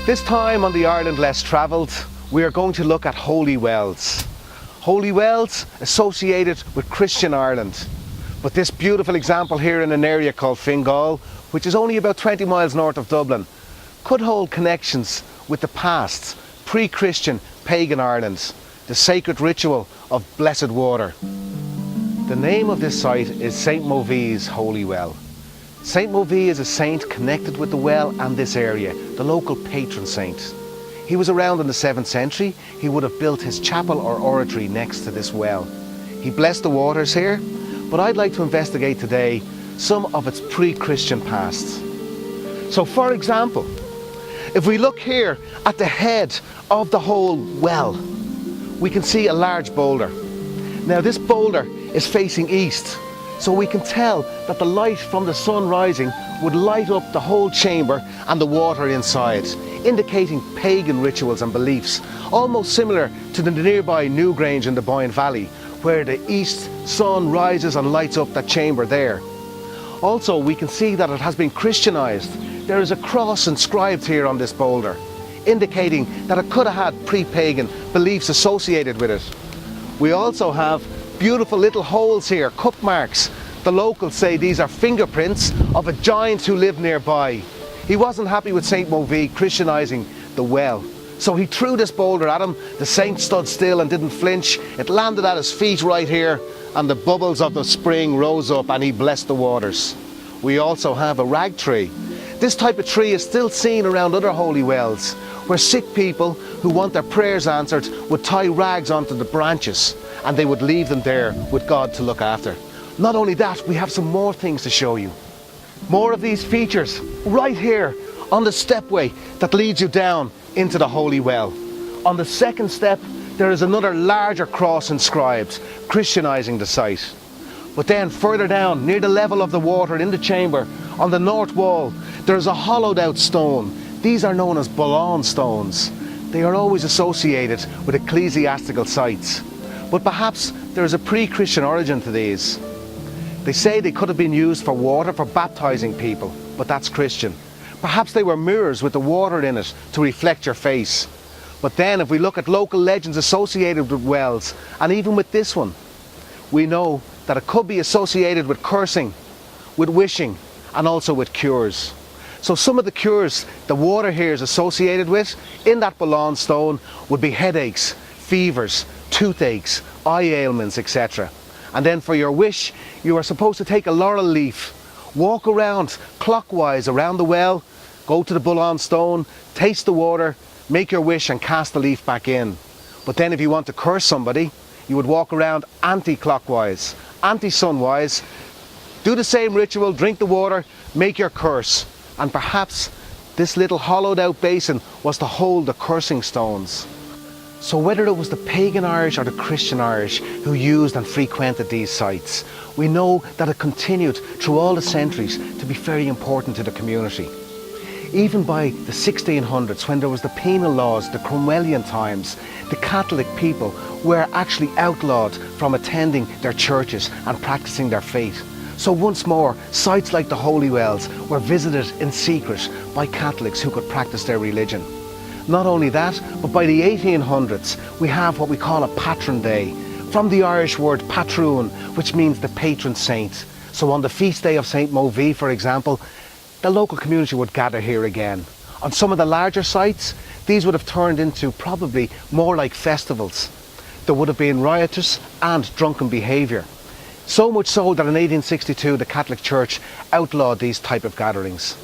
This time on the Ireland Less Travelled, we are going to look at holy wells. Holy wells associated with Christian Ireland. But this beautiful example here in an area called Fingal, which is only about 20 miles north of Dublin, could hold connections with the past, pre-Christian pagan Ireland, the sacred ritual of blessed water. The name of this site is St. Movie's Holy Well. St. Movie is a saint connected with the well and this area, the local patron saint. He was around in the 7th century. He would have built his chapel or oratory next to this well. He blessed the waters here, but I'd like to investigate today some of its pre-Christian past. So for example, if we look here at the head of the whole well, we can see a large boulder. Now this boulder is facing east, so we can tell that the light from the sun rising would light up the whole chamber and the water inside, indicating pagan rituals and beliefs, almost similar to the nearby Newgrange in the Boyne Valley, where the east sun rises and lights up that chamber there. Also, we can see that it has been Christianized. There is a cross inscribed here on this boulder, indicating that it could have had pre-pagan beliefs associated with it. We also have beautiful little holes here, cup marks. The locals say these are fingerprints of a giant who lived nearby. He wasn't happy with St. Movie Christianizing the well, so he threw this boulder at him. The saint stood still and didn't flinch. It landed at his feet right here, and the bubbles of the spring rose up and he blessed the waters. We also have a rag tree. This type of tree is still seen around other holy wells, where sick people who want their prayers answered would tie rags onto the branches and they would leave them there with God to look after. Not only that, we have some more things to show you. More of these features right here on the stepway that leads you down into the holy well. On the second step, there is another larger cross inscribed, Christianizing the site. But then further down, near the level of the water in the chamber, on the north wall, there is a hollowed out stone. These are known as Bolon stones. They are always associated with ecclesiastical sites. But perhaps there is a pre-Christian origin to these. They say they could have been used for water for baptizing people, but that's Christian. Perhaps they were mirrors with the water in it to reflect your face. But then if we look at local legends associated with wells, and even with this one, we know that it could be associated with cursing, with wishing, and also with cures. So some of the cures the water here is associated with in that Bolon stone would be headaches, fevers, toothaches, eye ailments, etc. And then for your wish, you are supposed to take a laurel leaf, walk around clockwise around the well, go to the Bolon stone, taste the water, make your wish and cast the leaf back in. But then if you want to curse somebody, you would walk around anti-clockwise, anti-sunwise, do the same ritual, drink the water, make your curse. And perhaps this little hollowed out basin was to hold the cursing stones. So whether it was the pagan Irish or the Christian Irish who used and frequented these sites, we know that it continued through all the centuries to be very important to the community. Even by the 1600s, when there was the penal laws, the Cromwellian times, the Catholic people were actually outlawed from attending their churches and practicing their faith. So once more, sites like the Holy Wells were visited in secret by Catholics who could practice their religion. Not only that, but by the 1800s, we have what we call a Patron Day, from the Irish word patroon, which means the patron saint. So on the feast day of St. Movie, for example, the local community would gather here again. On some of the larger sites, these would have turned into probably more like festivals. There would have been riotous and drunken behaviour. So much so that in 1862 the Catholic Church outlawed these type of gatherings.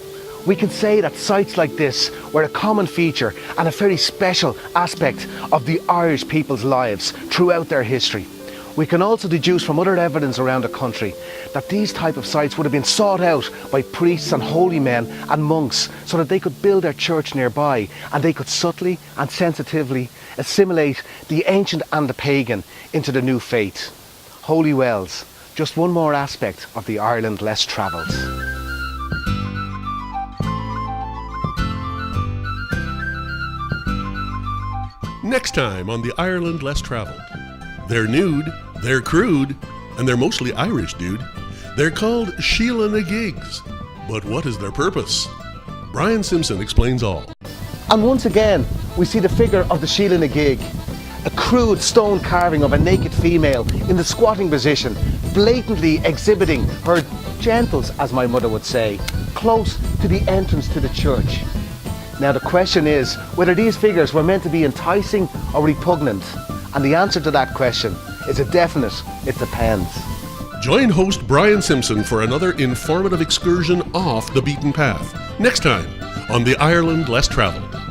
We can say that sites like this were a common feature and a very special aspect of the Irish people's lives throughout their history. We can also deduce from other evidence around the country that these type of sites would have been sought out by priests and holy men and monks so that they could build their church nearby and they could subtly and sensitively assimilate the ancient and the pagan into the new faith. Holy wells, just one more aspect of the Ireland less travelled. Next time on the Ireland Less Travelled. They're nude, they're crude, and they're mostly Irish, dude. They're called Sheila na Gigs. But what is their purpose? Brian Simpson explains all. And once again, we see the figure of the Sheila na gig, a crude stone carving of a naked female in the squatting position, blatantly exhibiting her gentles, as my mother would say, close to the entrance to the church. Now the question is whether these figures were meant to be enticing or repugnant, and the answer to that question is a definite, it depends. Join host Brian Simpson for another informative excursion off the beaten path, next time on the Ireland Less Traveled.